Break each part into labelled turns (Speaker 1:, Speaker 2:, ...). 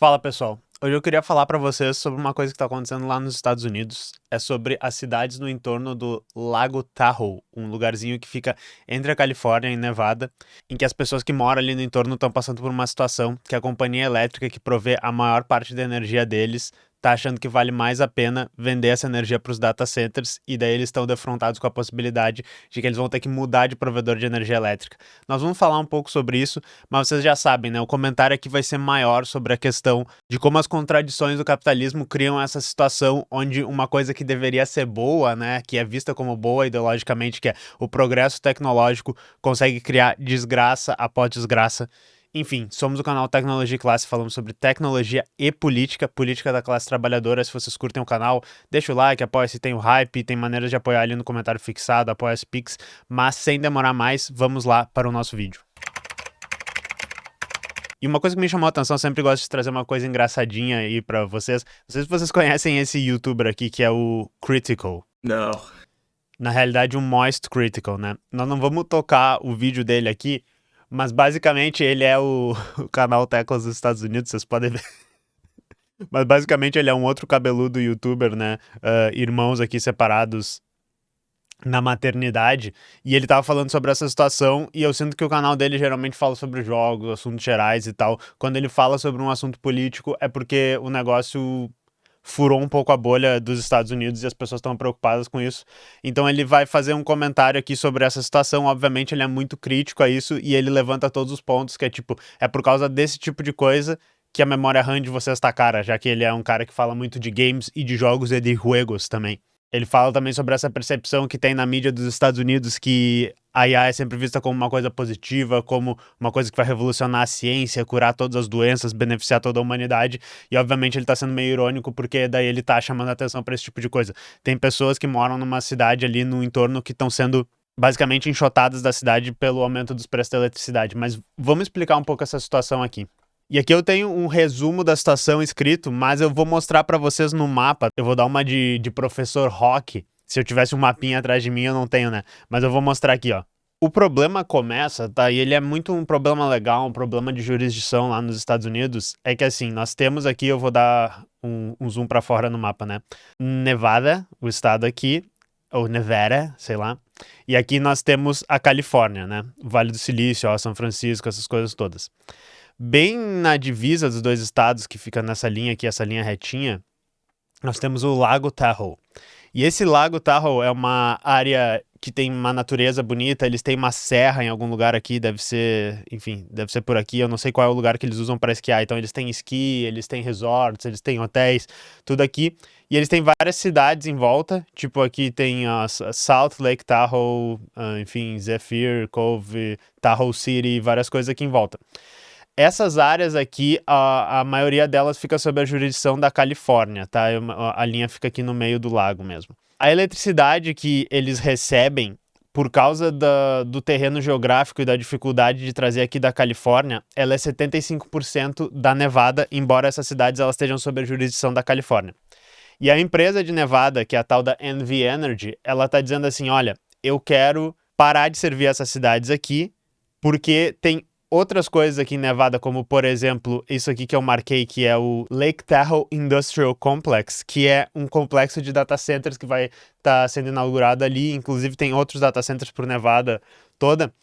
Speaker 1: Fala pessoal, hoje eu queria falar para vocês sobre uma coisa que está acontecendo lá nos Estados Unidos. É sobre as cidades no entorno do Lago Tahoe, um lugarzinho que fica entre a Califórnia e Nevada, em que as pessoas que moram ali no entorno estão passando por uma situação que a companhia elétrica que provê a maior parte da energia deles tá achando que vale mais a pena vender essa energia para os data centers e daí eles estão defrontados com a possibilidade de que eles vão ter que mudar de provedor de energia elétrica. Nós vamos falar um pouco sobre isso, mas vocês já sabem, né? O comentário aqui vai ser maior sobre a questão de como as contradições do capitalismo criam essa situação onde uma coisa que deveria ser boa, né, que é vista como boa ideologicamente, que é o progresso tecnológico, consegue criar desgraça após desgraça. Enfim, somos o canal Tecnologia e Classe, falamos sobre tecnologia e política, política da classe trabalhadora. Se vocês curtem o canal, deixa o like, apoia se tem o hype, tem maneiras de apoiar ali no comentário fixado, apoia as Pix, mas sem demorar mais, vamos lá para o nosso vídeo. E uma coisa que me chamou a atenção, eu sempre gosto de trazer uma coisa engraçadinha aí pra vocês. Não sei se vocês conhecem esse youtuber aqui, que é o Critical.
Speaker 2: Não.
Speaker 1: Na realidade, um Moist Critical, né? Nós não vamos tocar o vídeo dele aqui, mas basicamente ele é o canal Teclas dos Estados Unidos, vocês podem ver. Mas basicamente ele é um outro cabeludo youtuber, né? Irmãos aqui separados na maternidade, e ele tava falando sobre essa situação, e eu sinto que o canal dele geralmente fala sobre jogos, assuntos gerais e tal. Quando ele fala sobre um assunto político, é porque o negócio furou um pouco a bolha dos Estados Unidos e as pessoas estão preocupadas com isso. Então ele vai fazer um comentário aqui sobre essa situação. Obviamente ele é muito crítico a isso e ele levanta todos os pontos que é tipo, é por causa desse tipo de coisa que a memória RAM de vocês tá cara, já que ele é um cara que fala muito de games e de jogos e de juegos também. Ele fala também sobre essa percepção que tem na mídia dos Estados Unidos que a IA é sempre vista como uma coisa positiva, como uma coisa que vai revolucionar a ciência, curar todas as doenças, beneficiar toda a humanidade. E obviamente ele tá sendo meio irônico porque daí ele tá chamando a atenção para esse tipo de coisa. Tem pessoas que moram numa cidade ali no entorno que estão sendo basicamente enxotadas da cidade pelo aumento dos preços da eletricidade. Mas vamos explicar um pouco essa situação aqui. E aqui eu tenho um resumo da situação escrito, mas eu vou mostrar para vocês no mapa. Eu vou dar uma de professor Rock. Se eu tivesse um mapinha atrás de mim, eu não tenho, né? Mas eu vou mostrar aqui, ó. O problema começa, tá? E ele é muito um problema legal, um problema de jurisdição lá nos Estados Unidos. É que assim, nós temos aqui, eu vou dar um zoom para fora no mapa, né? Nevada, o estado aqui, ou Nevada, sei lá. E aqui nós temos a Califórnia, né? O Vale do Silício, ó, São Francisco, essas coisas todas. Bem na divisa dos dois estados, que fica nessa linha aqui, essa linha retinha, nós temos o Lago Tahoe. E esse Lago Tahoe é uma área que tem uma natureza bonita, eles têm uma serra em algum lugar aqui, deve ser, enfim, deve ser por aqui, eu não sei qual é o lugar que eles usam para esquiar. Então eles têm esqui, eles têm resorts, eles têm hotéis, tudo aqui. E eles têm várias cidades em volta, tipo aqui tem a South Lake Tahoe, enfim, Zephyr, Cove, Tahoe City, várias coisas aqui em volta. Essas áreas aqui, a maioria delas fica sob a jurisdição da Califórnia, tá? A linha fica aqui no meio do lago mesmo. A eletricidade que eles recebem, por causa do terreno geográfico e da dificuldade de trazer aqui da Califórnia, ela é 75% da Nevada, embora essas cidades elas estejam sob a jurisdição da Califórnia. E a empresa de Nevada, que é a tal da NV Energy, ela tá dizendo assim, olha, eu quero parar de servir essas cidades aqui, porque tem outras coisas aqui em Nevada, como por exemplo, isso aqui que eu marquei, que é o Lake Tahoe Industrial Complex, que é um complexo de data centers que vai estar sendo inaugurado ali. Inclusive tem outros data centers por Nevada toda,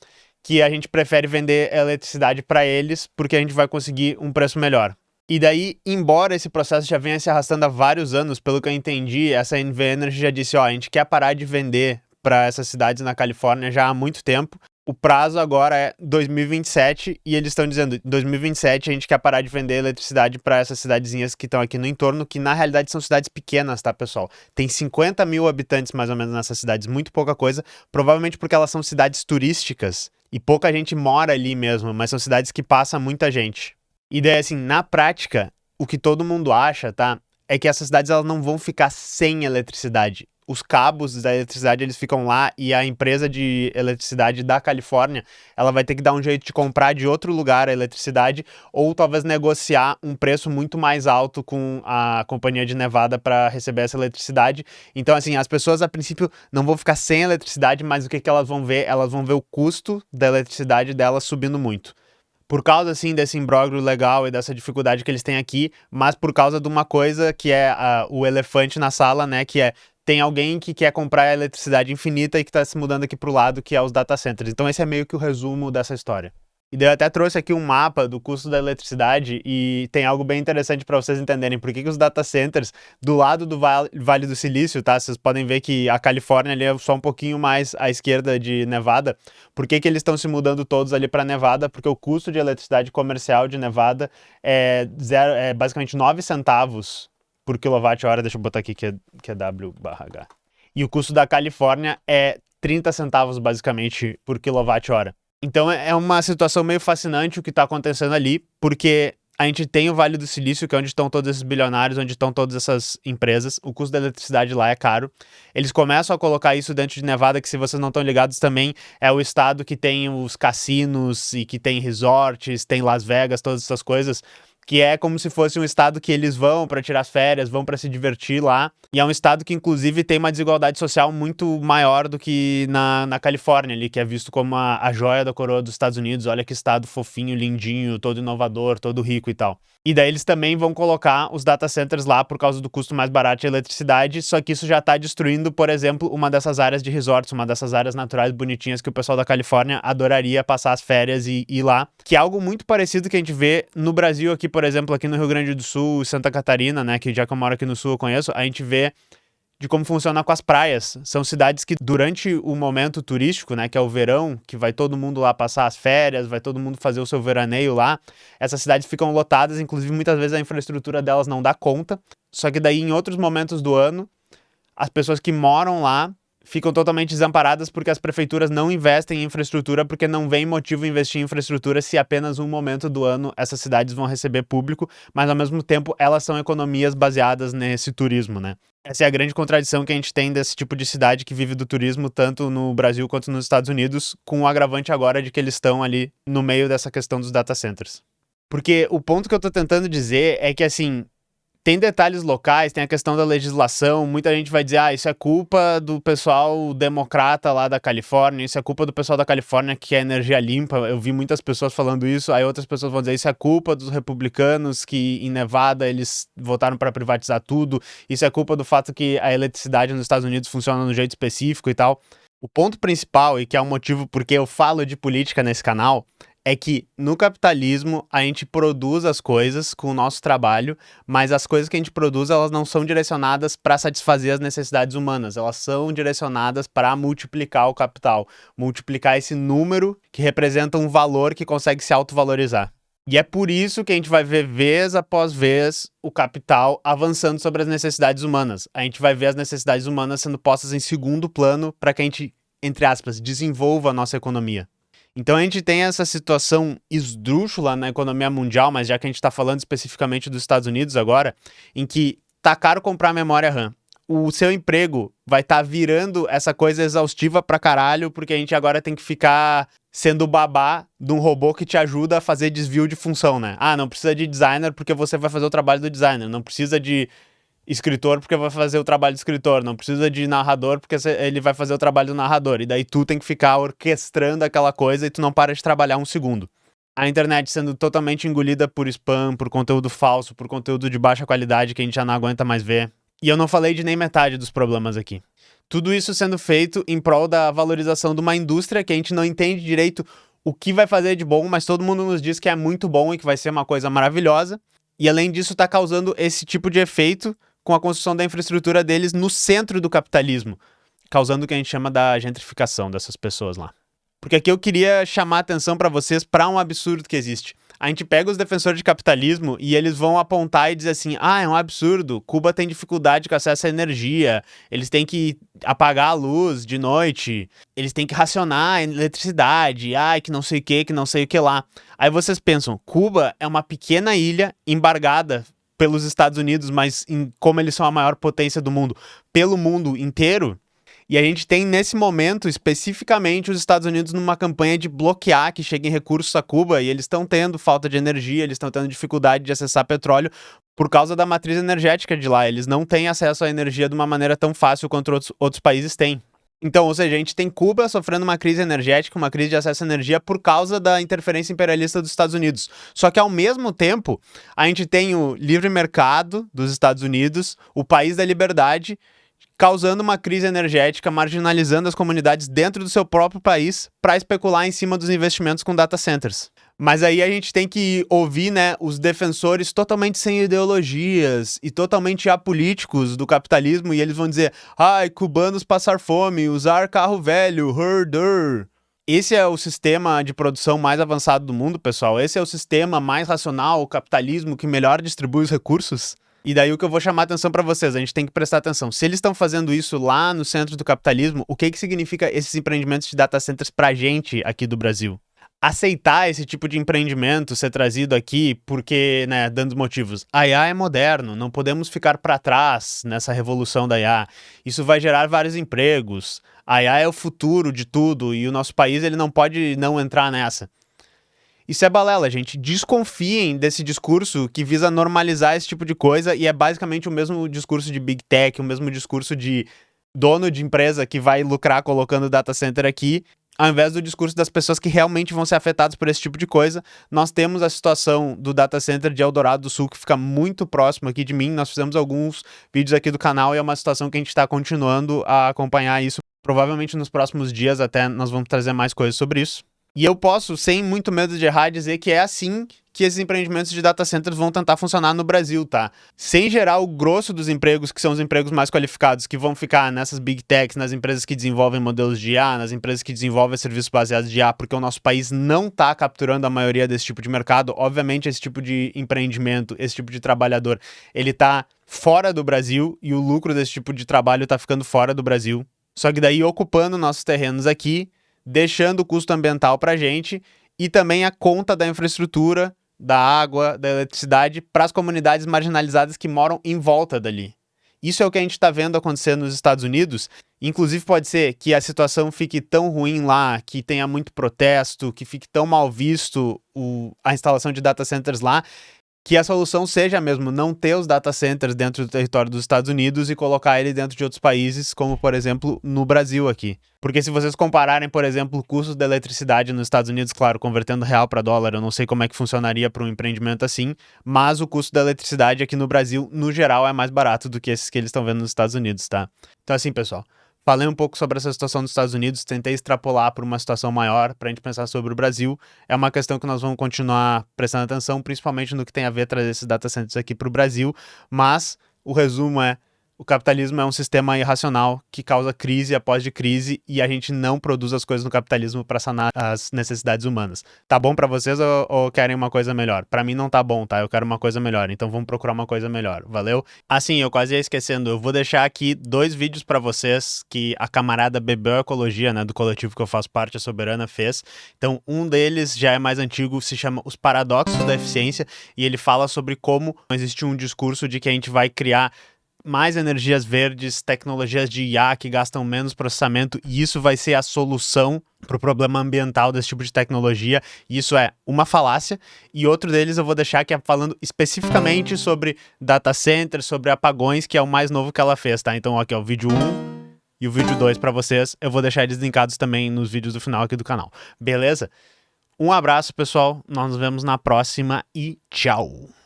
Speaker 1: que a gente prefere vender eletricidade para eles, porque a gente vai conseguir um preço melhor. E daí, embora esse processo já venha se arrastando há vários anos, pelo que eu entendi, essa NV Energy já disse, ó, a gente quer parar de vender para essas cidades na Califórnia já há muito tempo. O prazo agora é 2027 e eles estão dizendo, em 2027 a gente quer parar de vender eletricidade para essas cidadezinhas que estão aqui no entorno, que na realidade são cidades pequenas, tá, pessoal? Tem 50 mil habitantes mais ou menos nessas cidades, muito pouca coisa, provavelmente porque elas são cidades turísticas e pouca gente mora ali mesmo, mas são cidades que passa muita gente. E daí, assim, na prática, o que todo mundo acha, tá, é que essas cidades elas não vão ficar sem eletricidade. Os cabos da eletricidade, eles ficam lá e a empresa de eletricidade da Califórnia, ela vai ter que dar um jeito de comprar de outro lugar a eletricidade ou talvez negociar um preço muito mais alto com a companhia de Nevada para receber essa eletricidade. Então, assim, as pessoas a princípio não vão ficar sem eletricidade, mas o que elas vão ver? Elas vão ver o custo da eletricidade delas subindo muito. por causa, assim, desse imbróglio legal e dessa dificuldade que eles têm aqui, mas por causa de uma coisa que é o elefante na sala, né, que é tem alguém que quer comprar a eletricidade infinita e que está se mudando aqui pro lado, que é os data centers. Então esse é meio que o resumo dessa história. E daí eu até trouxe aqui um mapa do custo da eletricidade e tem algo bem interessante para vocês entenderem por que os data centers do lado do Vale do Silício, tá? Vocês podem ver que a Califórnia ali é só um pouquinho mais à esquerda de Nevada. Por que eles estão se mudando todos ali para Nevada? Porque o custo de eletricidade comercial de Nevada é basicamente 9 centavos por quilowatt-hora. Deixa eu botar aqui que é W/H. E o custo da Califórnia é 30 centavos basicamente por quilowatt-hora. Então é uma situação meio fascinante o que está acontecendo ali, porque a gente tem o Vale do Silício, que é onde estão todos esses bilionários, onde estão todas essas empresas. O custo da eletricidade lá é caro. Eles começam a colocar isso dentro de Nevada, que se vocês não estão ligados também, é o estado que tem os cassinos e que tem resorts, tem Las Vegas, todas essas coisas, que é como se fosse um estado que eles vão para tirar férias, vão para se divertir lá. E é um estado que, inclusive, tem uma desigualdade social muito maior do que na Califórnia, ali, que é visto como a joia da coroa dos Estados Unidos. Olha que estado fofinho, lindinho, todo inovador, todo rico e tal. E daí eles também vão colocar os data centers lá por causa do custo mais barato de eletricidade, só que isso já está destruindo, por exemplo, uma dessas áreas de resorts, uma dessas áreas naturais bonitinhas que o pessoal da Califórnia adoraria passar as férias e ir lá, que é algo muito parecido que a gente vê no Brasil aqui, por exemplo, aqui no Rio Grande do Sul, Santa Catarina, né, que já que eu moro aqui no Sul eu conheço, a gente vê de como funciona com as praias. São cidades que durante o momento turístico, né, que é o verão, que vai todo mundo lá passar as férias, vai todo mundo fazer o seu veraneio lá, essas cidades ficam lotadas, inclusive muitas vezes a infraestrutura delas não dá conta, só que daí em outros momentos do ano, as pessoas que moram lá ficam totalmente desamparadas porque as prefeituras não investem em infraestrutura, porque não vem motivo investir em infraestrutura se apenas um momento do ano essas cidades vão receber público, mas ao mesmo tempo elas são economias baseadas nesse turismo, né? Essa é a grande contradição que a gente tem desse tipo de cidade que vive do turismo tanto no Brasil quanto nos Estados Unidos, com o agravante agora de que eles estão ali no meio dessa questão dos data centers. Porque o ponto que eu tô tentando dizer é que, assim, tem detalhes locais, tem a questão da legislação, muita gente vai dizer, isso é culpa do pessoal democrata lá da Califórnia, isso é culpa do pessoal da Califórnia que quer energia limpa, eu vi muitas pessoas falando isso, aí outras pessoas vão dizer, isso é culpa dos republicanos que em Nevada eles votaram para privatizar tudo, isso é culpa do fato que a eletricidade nos Estados Unidos funciona de um jeito específico e tal. O ponto principal, e que é o motivo porque eu falo de política nesse canal, é que no capitalismo a gente produz as coisas com o nosso trabalho, mas as coisas que a gente produz elas não são direcionadas para satisfazer as necessidades humanas, elas são direcionadas para multiplicar o capital, multiplicar esse número que representa um valor que consegue se autovalorizar. E é por isso que a gente vai ver vez após vez o capital avançando sobre as necessidades humanas. A gente vai ver as necessidades humanas sendo postas em segundo plano para que a gente, entre aspas, desenvolva a nossa economia. Então a gente tem essa situação esdrúxula na economia mundial, mas já que a gente está falando especificamente dos Estados Unidos agora, em que tá caro comprar memória RAM. O seu emprego vai estar virando essa coisa exaustiva pra caralho, porque a gente agora tem que ficar sendo babá de um robô que te ajuda a fazer desvio de função, né? Não precisa de designer porque você vai fazer o trabalho do designer, não precisa de escritor porque vai fazer o trabalho do escritor, não precisa de narrador porque ele vai fazer o trabalho do narrador, e daí tu tem que ficar orquestrando aquela coisa e tu não para de trabalhar um segundo. A internet sendo totalmente engolida por spam, por conteúdo falso, por conteúdo de baixa qualidade que a gente já não aguenta mais ver. E eu não falei de nem metade dos problemas aqui. Tudo isso sendo feito em prol da valorização de uma indústria que a gente não entende direito o que vai fazer de bom, mas todo mundo nos diz que é muito bom e que vai ser uma coisa maravilhosa. E além disso tá causando esse tipo de efeito com a construção da infraestrutura deles no centro do capitalismo, causando o que a gente chama da gentrificação dessas pessoas lá. Porque aqui eu queria chamar a atenção para vocês para um absurdo que existe. A gente pega os defensores de capitalismo e eles vão apontar e dizer assim, é um absurdo, Cuba tem dificuldade com acesso à energia, eles têm que apagar a luz de noite, eles têm que racionar a eletricidade, que não sei o que lá. Aí vocês pensam, Cuba é uma pequena ilha embargada pelos Estados Unidos, mas como eles são a maior potência do mundo, pelo mundo inteiro. E a gente tem, nesse momento, especificamente, os Estados Unidos numa campanha de bloquear que cheguem recursos a Cuba, e eles estão tendo falta de energia, eles estão tendo dificuldade de acessar petróleo por causa da matriz energética de lá. Eles não têm acesso à energia de uma maneira tão fácil quanto outros países têm. Então, ou seja, a gente tem Cuba sofrendo uma crise energética, uma crise de acesso à energia por causa da interferência imperialista dos Estados Unidos. Só que, ao mesmo tempo, a gente tem o livre mercado dos Estados Unidos, o país da liberdade, causando uma crise energética, marginalizando as comunidades dentro do seu próprio país para especular em cima dos investimentos com data centers. Mas aí a gente tem que ouvir, né, os defensores totalmente sem ideologias e totalmente apolíticos do capitalismo, e eles vão dizer: ai, cubanos passar fome, usar carro velho, herder. Esse é o sistema de produção mais avançado do mundo, pessoal. Esse é o sistema mais racional, o capitalismo que melhor distribui os recursos. E daí o que eu vou chamar a atenção para vocês, a gente tem que prestar atenção. Se eles estão fazendo isso lá no centro do capitalismo, o que significa esses empreendimentos de data centers pra gente aqui do Brasil? Aceitar esse tipo de empreendimento ser trazido aqui porque, né, dando motivos. A IA é moderno, não podemos ficar para trás nessa revolução da IA. Isso vai gerar vários empregos. A IA é o futuro de tudo e o nosso país ele não pode não entrar nessa. Isso é balela, gente. Desconfiem desse discurso que visa normalizar esse tipo de coisa e é basicamente o mesmo discurso de Big Tech, o mesmo discurso de dono de empresa que vai lucrar colocando data center aqui, ao invés do discurso das pessoas que realmente vão ser afetadas por esse tipo de coisa. Nós temos a situação do data center de Eldorado do Sul, que fica muito próximo aqui de mim. Nós fizemos alguns vídeos aqui do canal e é uma situação que a gente está continuando a acompanhar isso. Provavelmente nos próximos dias até nós vamos trazer mais coisas sobre isso. E eu posso, sem muito medo de errar, dizer que é assim que esses empreendimentos de data centers vão tentar funcionar no Brasil, tá? Sem gerar o grosso dos empregos, que são os empregos mais qualificados, que vão ficar nessas big techs, nas empresas que desenvolvem modelos de IA, nas empresas que desenvolvem serviços baseados de IA, porque o nosso país não tá capturando a maioria desse tipo de mercado. Obviamente, esse tipo de empreendimento, esse tipo de trabalhador, ele tá fora do Brasil e o lucro desse tipo de trabalho tá ficando fora do Brasil. Só que daí, ocupando nossos terrenos aqui, deixando o custo ambiental para a gente e também a conta da infraestrutura, da água, da eletricidade para as comunidades marginalizadas que moram em volta dali. Isso é o que a gente está vendo acontecer nos Estados Unidos. Inclusive pode ser que a situação fique tão ruim lá, que tenha muito protesto, que fique tão mal visto a instalação de data centers lá, que a solução seja mesmo não ter os data centers dentro do território dos Estados Unidos e colocar ele dentro de outros países, como, por exemplo, no Brasil aqui. Porque se vocês compararem, por exemplo, custos da eletricidade nos Estados Unidos, claro, convertendo real para dólar, eu não sei como é que funcionaria para um empreendimento assim, mas o custo da eletricidade aqui no Brasil, no geral, é mais barato do que esses que eles estão vendo nos Estados Unidos, tá? Então, assim, pessoal, falei um pouco sobre essa situação dos Estados Unidos, tentei extrapolar para uma situação maior para a gente pensar sobre o Brasil. É uma questão que nós vamos continuar prestando atenção, principalmente no que tem a ver trazer esses data centers aqui para o Brasil, mas o resumo é: o capitalismo é um sistema irracional que causa crise após de crise e a gente não produz as coisas no capitalismo para sanar as necessidades humanas. Tá bom para vocês ou querem uma coisa melhor? Para mim não tá bom, tá? Eu quero uma coisa melhor, então vamos procurar uma coisa melhor. Valeu? Assim, eu quase ia esquecendo, eu vou deixar aqui 2 vídeos para vocês que a camarada Bebel Ecologia, né, do coletivo que eu faço parte, a Soberana, fez. Então, um deles já é mais antigo, se chama Os Paradoxos da Eficiência, e ele fala sobre como existe um discurso de que a gente vai criar mais energias verdes, tecnologias de IA que gastam menos processamento, e isso vai ser a solução para o problema ambiental desse tipo de tecnologia. Isso é uma falácia. E outro deles eu vou deixar que é falando especificamente sobre data centers, sobre apagões, que é o mais novo que ela fez, tá? Então aqui é o vídeo 1 e o vídeo 2 para vocês. Eu vou deixar eles linkados também nos vídeos do final aqui do canal. Beleza? Um abraço, pessoal. Nós nos vemos na próxima e tchau!